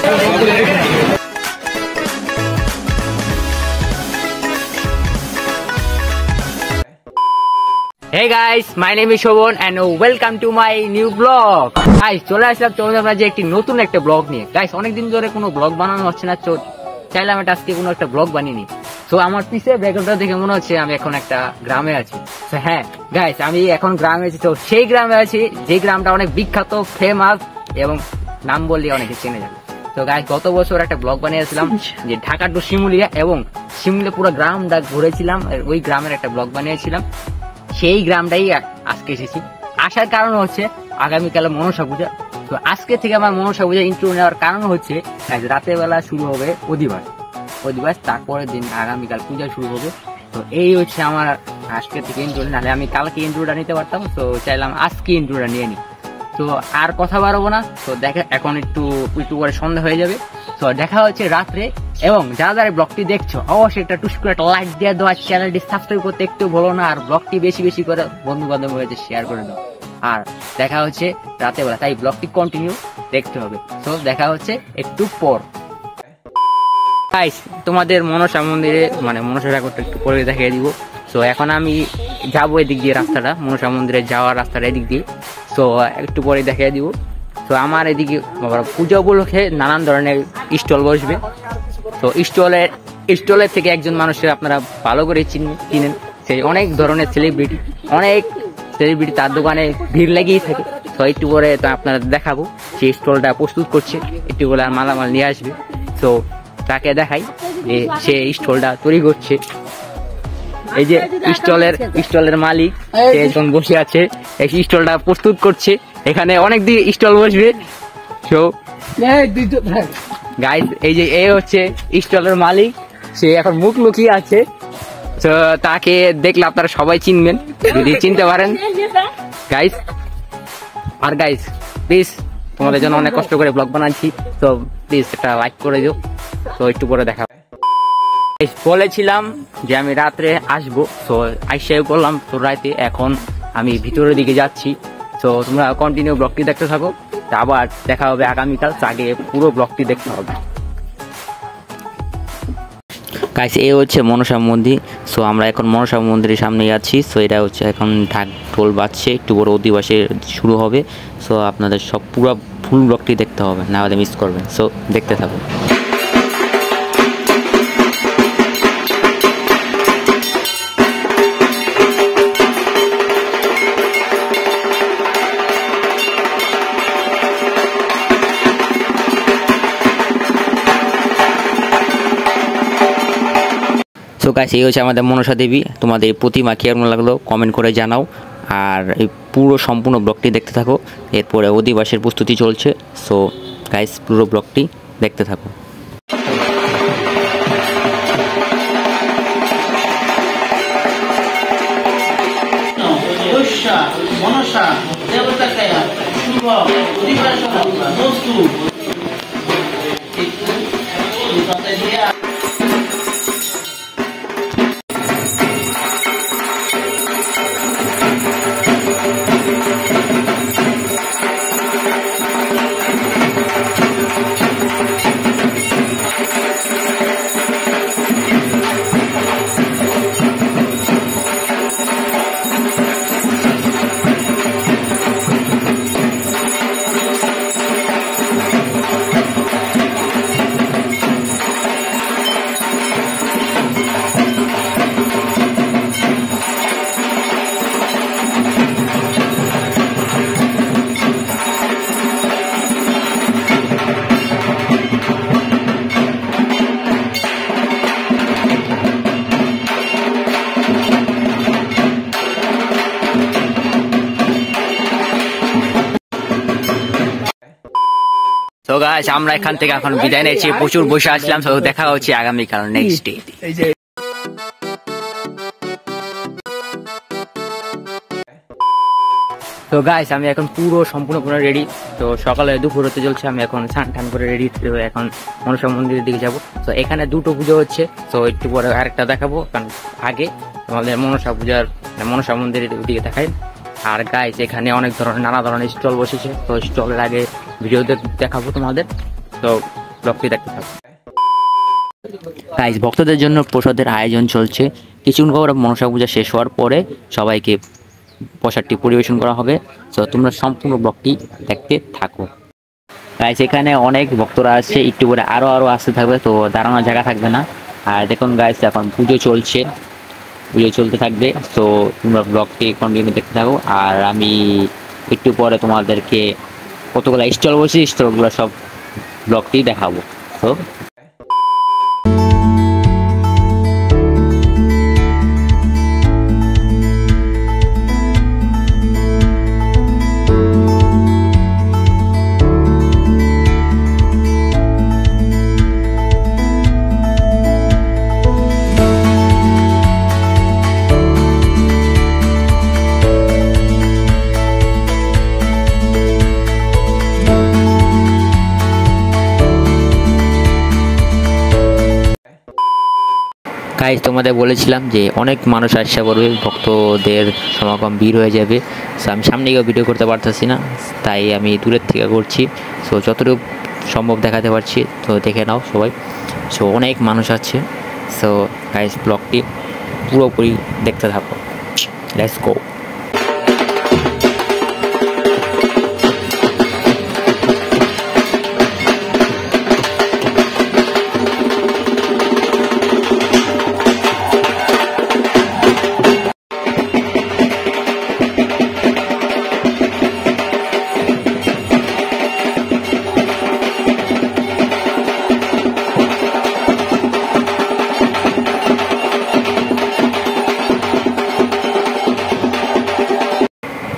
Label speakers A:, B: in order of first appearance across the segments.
A: Hey guys, my name is Shobon and welcome to my new vlog. Guys, চলে আসলাম তোমাদের মাঝে একটি নতুন একটা ব্লগ নিয়ে। গাইস, অনেকদিন ধরে কোনো ব্লগ বানানো হচ্ছে না, তো চাইলাম এটা আজকে কোনো একটা ব্লগ বানিয়ে নিই। তো আমার পিছে ব্যাকগ্রাউন্ডটা দেখে মনে হচ্ছে আমি এখন একটা গ্রামে আছি। তো হ্যাঁ গাইস, আমি এখন গ্রামে আছি। তো সেই গ্রামে আছি যে গ্রামটা অনেক বিখ্যাত, ফেমাস এবং নাম বললে অনেকে চেনে যাবে। তো গাইস, গত বছর একটা ব্লগ বানিয়েছিলাম যে ঢাকা টু শিমুলিয়া, এবং শিমুলিয়া পুরো গ্রামটা ঘুরেছিলাম, ওই গ্রামের একটা ব্লগ বানিয়েছিলাম। সেই গ্রামটাই আজকে এসেছি। আসার কারণ হচ্ছে আগামীকালে মনসা পূজা। তো আজকে থেকে আমার মনসা পূজা ইন্ট্রো নেওয়ার কারণ হচ্ছে রাতের বেলা শুরু হবে অধিবাস, তারপরের দিন আগামীকাল পূজা শুরু হবে। তো এই হচ্ছে আমার আজকে থেকে ইন্ট্রো, নাহলে আমি কালকে ইন্ট্রোটা নিতে পারতাম। তো চাইলাম আজকে ইন্ট্রোটা নিয়ে নিই। তো আর কথা বাড়াবো না। তো দেখে এখন একটু পরে সন্ধ্যা হয়ে যাবে। তো দেখা হচ্ছে রাত্রে। এবং যারা যারা ব্লগটি দেখছো অবশ্যই একটা টুস করে একটা লাইক দিয়ে দাও, আর চ্যানেলটি সাবস্ক্রাইব করতে একটু বলো না, আর ব্লগটি বেশি বেশি করে বন্ধু বান্ধব হয়েছে শেয়ার করে দাও। আর দেখা হচ্ছে রাতে বেলা, তাই ব্লগটি কন্টিনিউ দেখতে হবে। তো দেখা হচ্ছে একটু পর। গাইস, তোমাদের মনসা মন্দিরে মনসা ঠাকুরটা একটু পরে দেখিয়ে দিব। তো এখন আমি যাবো এদিক দিয়ে, রাস্তাটা মনসা মন্দিরে যাওয়ার রাস্তাটা এদিক দিয়ে। তো একটু পরে দেখিয়ে দিব। তো আমার এদিকে পূজা উপলক্ষে নানান ধরনের স্টল বসবে। তো স্টলের থেকে একজন মানুষের আপনারা ভালো করে চিনেন, সেই অনেক ধরনের সেলিব্রিটি তার দোকানে ভিড় লেগেই থাকে। তো একটু পরে তো আপনারা দেখাবো সেই স্টলটা প্রস্তুত করছে, একটু বলে আর মালামাল নিয়ে আসবে। তো তাকে দেখাই যে সে স্টলটা তৈরি করছে। এই যে স্টলের মালিক একজন বসে আছে, এই স্টলটা প্রস্তুত করছে। এখানে অনেক দিকে স্টল বসবে। তো গাইস, এই যে এ হচ্ছে স্টলের মালিক, সে এখন মুখ লুকিয়ে আছে। তো তাকে দেখলে আপনারা সবাই চিনবেন, যদি চিনতে পারেন গাইস। আর গাইস প্লিজ, তোমাদের জন্য অনেক কষ্ট করে ব্লগ বানাচ্ছি, তো প্লিজ একটা লাইক করে দিও। তো একটু পরে দেখা বলেছিলাম যে আমি রাত্রে আসবো, তো আইসাই করলাম। তো রাতে এখন আমি ভিতরের দিকে যাচ্ছি। তো তোমরা কন্টিনিউ ব্লগটি দেখতে থাকো। আবার দেখা হবে আগামীকাল, আগে পুরো ব্লগটি দেখতে হবে। গাইস, এই হচ্ছে মনসা মন্দির। সো আমরা এখন মনসা মন্দিরের সামনে যাচ্ছি। সো এটা হচ্ছে এখন ঢাক ঢোল বাজছে, একটু বড় অধিবাসে শুরু হবে। সো আপনাদের সব পুরো ফুল ব্লগটি দেখতে হবে, না হলে মিস করবেন। সো দেখতে থাকুন। তো গাইস, এই হচ্ছে আমাদের মনসা দেবী। তোমাদের প্রতিমা কেমন লাগলো কমেন্ট করে জানাও। আর এই পুরো সম্পূর্ণ ব্লগটি দেখতে থাকো। এরপরে অধিবাসের প্রস্তুতি চলছে। সো গাইস, পুরো ব্লগটি দেখতে থাকো। তো গাইস, আমরা এখান থেকে এখন বিদায় নিয়েছি, প্রচুর বসে আসলাম। তো দেখা হচ্ছে আগামীকাল নেক্সট ডে। তো গাইস, আমি এখন পুরো সম্পূর্ণ রেডি। তো সকালে দুপুর হতে চলছে, আমি এখন স্নান টান করে রেডি এখন মনসা মন্দিরের দিকে যাব। তো এখানে দুটো পুজো হচ্ছে, তো একটু পরে আরেকটা দেখাবো, কারণ আগে আমাদের মনসা মন্দিরের দিকে দেখাই। আর গাইস, এখানে অনেক ধরনের নানা ধরনের স্টল বসেছে। তো স্টলের আগে ভিডিও দেখাবো তোমাদের। তো ব্লগটি দেখতে থাকো। গাইস, ভক্তদের জন্য প্রসাদের আয়োজন চলছে। কিছুক্ষণ পর মনসা পূজা শেষ হওয়ার পরে সবাইকে প্রসাদটি পরিবেশন করা হবে। তো তোমরা সম্পূর্ণ ব্লগটি দেখতে থাকো। গাইস, এখানে অনেক ভক্তরা আছে, একটু করে আরো আসতে থাকবে, তো দাঁড়ানোর জায়গা থাকবে না। আর দেখুন গাইস, এখন পুজো চলছে, পুজো চলতে থাকবে। তো তোমরা ব্লগটি কন্টিনিউ দেখতে থাকো। আর আমি একটু পরে তোমাদেরকে কতগুলো স্টল বসে স্টলগুলো সব ব্লগটি দেখাবো। তো গাইস, তোমাদের বলেছিলাম যে অনেক মানুষ আশা করবে, ভক্তদের সমাগম ভিড় হয়ে যাবে। সো আমি সামনে গিয়ে ভিডিও করতে পারতেছি না, তাই আমি দূরের থেকে করছি। সো যতটুকু সম্ভব দেখাতে পারছি, তো দেখে নাও সবাই। সো অনেক মানুষ আছে। সো গাইস, ব্লগটি পুরোপুরি দেখতে থাকো। Let's go.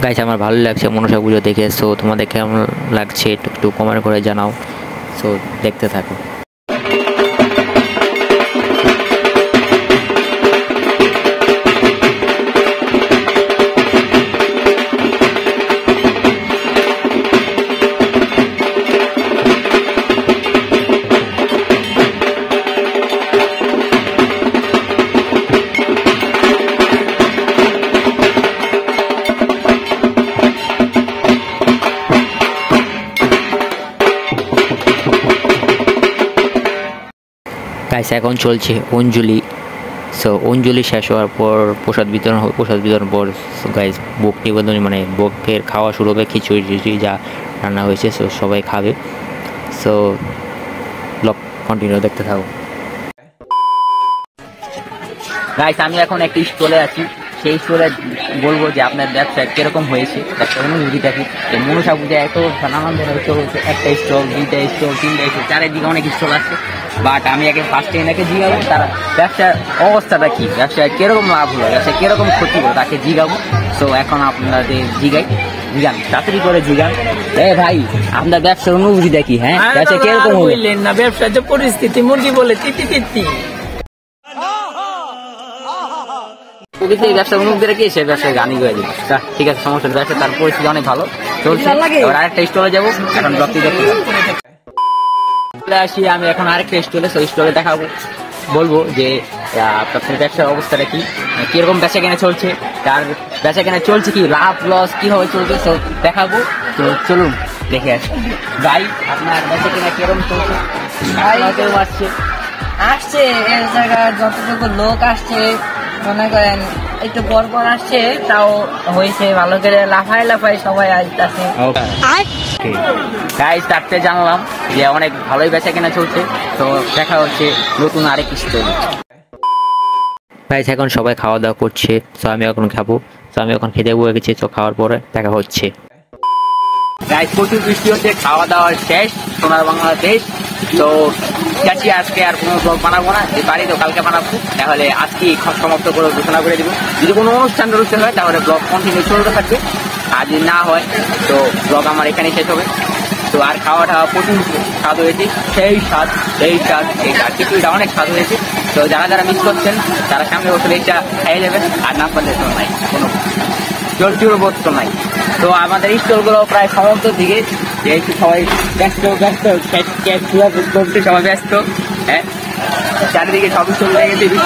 A: গাইস, আমার ভালো লাগছে মনসা পুজো দেখে। সো তোমাদের কেমন লাগছে একটু কমেন্ট করে জানাও। সো দেখতে থাকো। গাইস, এখন চলছে অঞ্জলি। সো অঞ্জলি শেষ হওয়ার পর প্রসাদ বিতরণ হবে। প্রসাদ বিতরণ পর গাইস ভোগ নিবেদন, মানে ভোগের খাওয়া শুরু হবে। খিচুড়ি যা রান্না হয়েছে সো সবাই খাবে। সো ব্লগ কন্টিনিউ দেখতে থাকো। গাইস, আমি এখন একটি স্টলে আছি। সেই স্টলে বলবো যে আপনার ব্যবসা কিরকম হয়েছে, একটা অনুভূতি দেখি। মনসা পূজায় এত আনন্দ হচ্ছে, একটা স্টল, দুইটা স্টল, তিনটা স্টল, চারিদিকে অনেক স্টল আছে। বাট আমি আগে ফার্স্টে এনাকে জিগাবো তারা ব্যবসার অবস্থাটা কি, ব্যবসায় কিরকম লাভ হলো, ব্যবসায় কিরকম ক্ষতি হলো, তাকে জিগাবো। তো এখন আপনাদের জিগান তাড়াতাড়ি করে জিগান। ভাই, আপনার ব্যবসার অনুভূতি দেখি। হ্যাঁ, ব্যবসা কিরকম বললেন
B: না? ব্যবসার যে পরিস্থিতি, মুরগি বলে তিতি তিতি।
A: ব্যবসার অনুভূতি রেখে সে ব্যবসায় গানই করে দিবে। ঠিক আছে, সমস্যা। ব্যবসা তার পরিস্থিতি অনেক ভালো চলছে। এবার আরেকটা স্টলে যাবো, এখন ব্লগটি দেখতে আসি। আমি এখন আরেকটা স্টলে, সেই স্টলে দেখাবো, বলবো যে আপনার ব্যবসার অবস্থাটা কি, কিরকম বেচা কেনা চলছে, তার বেচা কেনা চলছে কি, লাভ লস কিভাবে চলছে সব দেখাবো। তো চলুন দেখে আসি। ভাই, আপনার বেচা কেনা কিরকম চলছে? আসছে
B: আসছে এর জায়গায় যতটুকু লোক আসছে, মনে করেন একটু পর আসছে, তাও হয়েছে ভালো করে। লাফাই সবাই আসতেছে।
A: গাইস, তারপরে জানলাম যে অনেক ভালোই বেচা কেনা চলছে। তো দেখা হচ্ছে নতুন আরেক স্টোরি। গাইস, এখন সবাই খাওয়া দাওয়া করছে। তো আমি এখন খাবো। তো আমি এখন খেতে বসে গেছি। তো খাওয়ার পরে দেখা হচ্ছে। গাইস, প্রচুর বৃষ্টি হচ্ছে, খাওয়া দাওয়া শেষ। সোনার বাংলাদেশ। তো যাচ্ছি, আজকে আর কোনো ব্লগ বানাবো না, যে বাড়ি তো কালকে বানাবো। তাহলে আজকে সমাপ্ত করে ঘোষণা করে দিব। যদি কোনো অনুষ্ঠান হয় তাহলে ব্লগ কন্টিনিউ চলতে থাকবে, আর যদি না হয় তো ব্লগ আমার এখানেই শেষ হবে। তো আর খাওয়া প্রচুর স্বাদ হয়েছে, সেই স্বাদ খিচুড়িটা অনেক স্বাদ হয়েছে। তো যারা মিস করছেন তারা সামনে বছর এইটা খাইয়ে যাবেন, আর না পারলে তো নাই, কোনো জোর তো নাই। তো আমাদের স্টলগুলো প্রায় সমাপ্তর দিকে, যেহেতু সবাই ব্যস্ত সবাই ব্যস্ত। হ্যাঁ, চারিদিকে সব স্টল লেগে গেছে।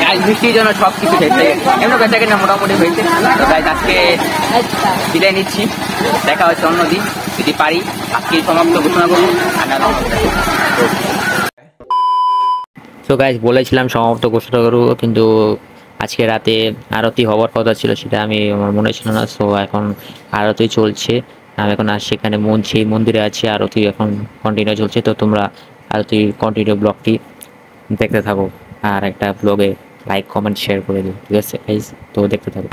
A: গাইস বৃষ্টির জন্য সবকিছু শেষ হয়ে গেছে, এমন বেচা কেনা মোটামুটি হয়েছে। তো গাইস আজকে বিদায় নিচ্ছি, দেখা হচ্ছে অন্যদিন যদি পারি। আজকে সমাপ্ত ঘোষণা করবো। তো গাইস বলেছিলাম সমাপ্ত ঘোষণা করবো, কিন্তু আজকে রাতে আরতি হওয়ার কথা ছিল, সেটা আমার মনে ছিল না। সো এখন আরতি চলছে, আমি এখন আর সেখানে সেই মন্দিরে আছি, আরতি এখন কন্টিনিউ চলছে। তো তোমরা আরতি কন্টিনিউ ব্লগটি দেখতে থাকো, আর একটা ব্লগে লাইক কমেন্ট শেয়ার করে দিও, ঠিক আছে গাইস? তো দেখতে থাকো।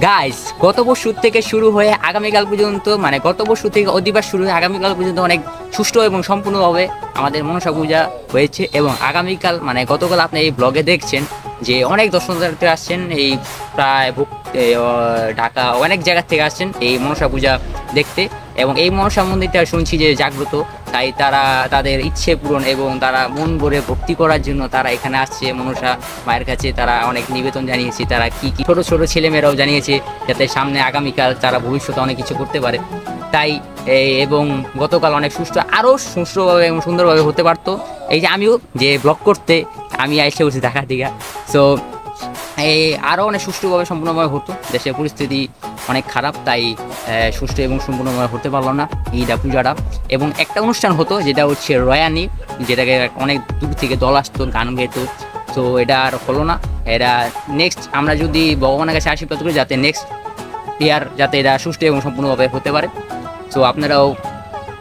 A: গাইস গত বছর থেকে শুরু হয়ে আগামীকাল পর্যন্ত, মানে গত বছর থেকে অধিবাস শুরু হয়ে আগামীকাল পর্যন্ত অনেক সুষ্ঠু এবং সম্পূর্ণভাবে আমাদের মনসা পূজা হয়েছে। এবং আগামীকাল মানে গতকাল আপনি এই ব্লগে দেখছেন যে অনেক দর্শনার্থী আসছেন, এই প্রায় ঢাকা অনেক জায়গা থেকে আসছেন এই মনসা পূজা দেখতে। এবং এই মনসা মন্দিরটা শুনছি যে জাগ্রত, তাই তারা তাদের ইচ্ছে পূরণ এবং তারা মন ভরে ভক্তি করার জন্য তারা এখানে আসছে মনসা মায়ের কাছে। তারা অনেক নিবেদন জানিয়েছে, তারা কি কি ছোট ছোট ছেলেমেয়েরাও জানিয়েছে যাতে সামনে আগামীকাল তারা ভবিষ্যতে অনেক কিছু করতে পারে। তাই এবং গতকাল অনেক আরও সুষ্ঠুভাবে এবং সুন্দরভাবে হতে পারতো। এই যে আমিও যে ব্লগ করতে আমি এসে বসে ঢাকা থেকে, সো এই আরও অনেক সুষ্ঠুভাবে সম্পূর্ণভাবে হতো। দেশের পরিস্থিতি অনেক খারাপ, তাই সুষ্ঠু এবং সম্পূর্ণভাবে হতে পারলো না ঈদা পূজাটা। এবং একটা অনুষ্ঠান হতো যেটা হচ্ছে রয়ানি, যেটাকে অনেক দূর থেকে দল আসতো, গান গেতো। তো এটা আর হলো না। এটা নেক্সট আমরা যদি ভগবানের কাছে আশীর্বাদ করি যাতে নেক্সট ইয়ার যাতে এটা সুষ্ঠু এবং সম্পূর্ণভাবে হতে পারে। তো আপনারাও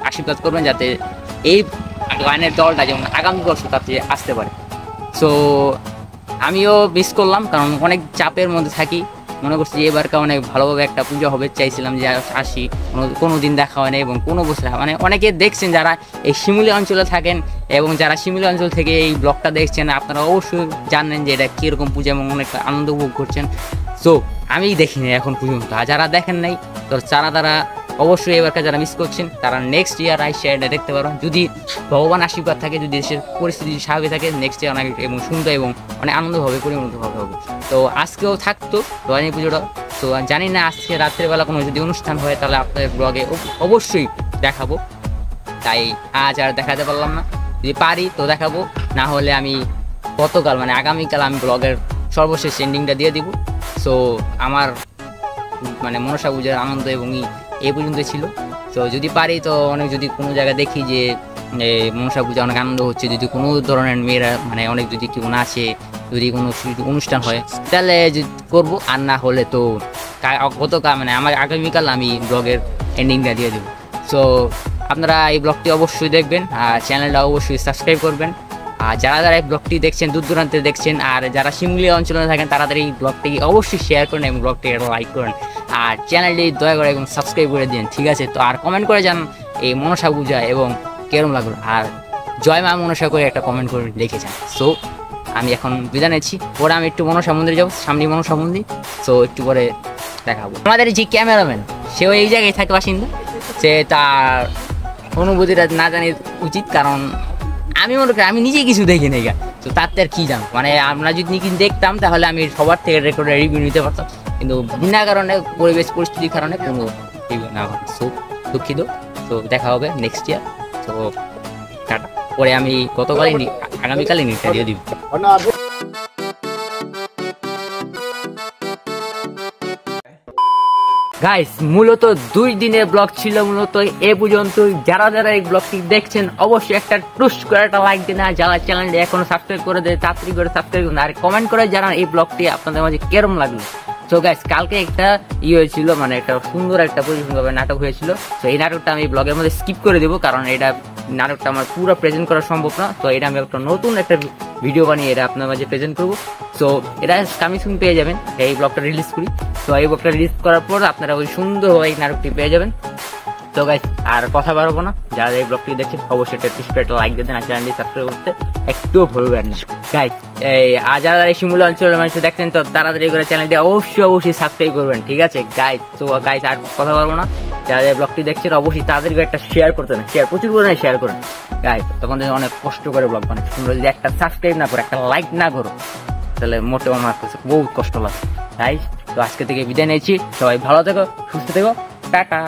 A: আশীর্বাদ করবেন যাতে এই গানের দলটা যেমন আগামী বছর তাতে আসতে পারে। সো আমিও মিস করলাম, কারণ অনেক চাপের মধ্যে থাকি। মনে করছি যে এবারকার অনেক ভালোভাবে একটা পূজা হবে, চাইছিলাম যে আসি, কোনো দিন দেখা হয় না। এবং কোনো বছর মানে অনেকে দেখছেন যারা এই শিমুলি অঞ্চলে থাকেন এবং যারা শিমুলি অঞ্চল থেকে এই ব্লগটা দেখছেন, আপনারা অবশ্যই জানেন যে এটা কীরকম পূজা এবং অনেক আনন্দ উপভোগ করছেন। সো আমি দেখিনি এখন পর্যন্ত, আর যারা দেখেন নাই তো তারা অবশ্যই এবারকার যারা মিস করছেন তারা নেক্সট ইয়ার আইসে এটা দেখতে পারবেন। যদি ভগবান আশীর্বাদ থাকে, যদি দেশের পরিস্থিতি স্বাভাবিক থাকে, নেক্সট ইয়ার অনেক এবং সুন্দর এবং অনেক আনন্দভাবে পরিণতভাবে হবে। তো আজকেও থাকতো রয়ানি পুজোটা। তো জানি না আজকে রাত্রেবেলা কোনো যদি অনুষ্ঠান হয় তাহলে আপনাদের ব্লগে অবশ্যই দেখাবো। তাই আজ আর দেখাতে পারলাম না, যদি পারি তো দেখাবো, না হলে আমি গতকাল মানে আগামীকাল আমি ব্লগের সর্বশেষ এন্ডিংটা দিয়ে দিব। সো আমার মানে মনসা পূজার আনন্দ এবং এই পর্যন্ত ছিল। তো যদি পারি তো অনেক, যদি কোনো জায়গায় দেখি যে মনসা পূজা অনেক আনন্দ হচ্ছে, যদি কোনো ধরনের মেয়েরা মানে অনেক যদি কেউ নাচে, যদি কোনো অনুষ্ঠান হয় তাহলে করবো, আর না হলে তো গতকাল মানে আমার আগামীকাল আমি ব্লগের এন্ডিংটা দিয়ে দেবো। সো আপনারা এই ব্লগটি অবশ্যই দেখবেন আর চ্যানেলটা অবশ্যই সাবস্ক্রাইব করবেন। আর যারা এই ব্লগটি দেখছেন দূর দূরান্তে দেখছেন, আর যারা শিমুলি অঞ্চলে থাকেন তারা এই ব্লগটি অবশ্যই শেয়ার করেন এবং ব্লগটি লাইক করেন আর চ্যানেলটি দয়া করে এবং সাবস্ক্রাইব করে দিন, ঠিক আছে? তো আর কমেন্ট করে যান এই মনসা পূজা এবং কেরম লাগলো, আর জয় মা মনসা করে একটা কমেন্ট করে লিখে যান। সো আমি এখন বিদায় নিচ্ছি, পরে আমি একটু মনসা মন্দিরে যাবো, সামনে মনসা মন্দির। সো একটু পরে দেখাবো। আমাদের যে ক্যামেরাম্যান সেও এই জায়গায় থাকে বাসিন্দা, সে তার অনুভূতিটা না জানি উচিত, কারণ আমি মনে করি আমি নিজে কিছু দেখি নাই গা, তো তাতে আর কি জানো। মানে আমরা যদি কিছু দেখতাম তাহলে আমি সবার থেকে রেকর্ডে রিভিউ নিতে পারতাম, কিন্তু বিনা কারণে পরিবেশ পরিস্থিতির কারণে কোনো রিভিউ না হয়। সো দুঃখিত। তো দেখা হবে নেক্সট ইয়ার। তো টাটা। পরে আমি গতকালই আগামীকালই নিটটা দিয়ে দিব। গাইস মূলত 2 দিনের ব্লগ ছিল, মূলত এ পর্যন্ত। যারা যারা এই ব্লগটি দেখছেন অবশ্যই একটা টুস করে একটা লাইক দিন, আর যারা চ্যানেলটি এখনো সাবস্ক্রাইব করে দেয় তাড়াতাড়ি করে সাবস্ক্রাইব করুন, আর কমেন্ট করে জানান এই ব্লগটি আপনাদের মাঝে কেরম লাগলো। তো গাইস কালকে একটা হয়েছিল, মানে একটা সুন্দর একটা পরিপূর্ণভাবে নাটক হয়েছিল। তো এই নাটকটা আমি ব্লগের মধ্যে স্কিপ করে দেবো, কারণ এটা নাটকটা আমার পুরো প্রেজেন্ট করা সম্ভব না। তো এটা আমি একটা নতুন একটা ভিডিও বানিয়ে এটা আপনার মাঝে প্রেজেন্ট করবো। সো এটা কামিং সুন পেয়ে যাবেন, এই ব্লগটা রিলিজ করি। তো এই ব্লগটা রিলিজ করার পর আপনারা ওই সুন্দরভাবে এই নাটকটি পেয়ে যাবেন। তো গাইস আর কথা বাড়াবো না, যারা এই ব্লগটি দেখছেন অবশ্যই একটা লাইক দিয়ে দেন, আর চ্যানেলটি সাবস্ক্রাইব করতে একটুও ভুলবেন না গাইস। আর যারা এই শিমুলা অঞ্চলের মানুষ দেখছেন তো তাড়াতাড়ি করে চ্যানেলটি অবশ্যই সাবস্ক্রাইব করবেন, ঠিক আছে গাইস? তো গাইস আর কথা বলবো না, যারা এই ব্লগটি দেখছেন অবশ্যই তাড়াতাড়ি করে একটা শেয়ার করতে না, শেয়ার প্রচুর পরিমাণে শেয়ার করেন গাইস। তখন অনেক কষ্ট করে ব্লগ বানাই, তোমরা যদি একটা সাবস্ক্রাইব না করো, একটা লাইক না করো, তাহলে মোটেও আমার কাছে বহুত কষ্ট লাগে গাইস। তো আজকে থেকে বিদায় নিয়েছি, সবাই ভালো থেকো, সুস্থ থেকো, টাটা।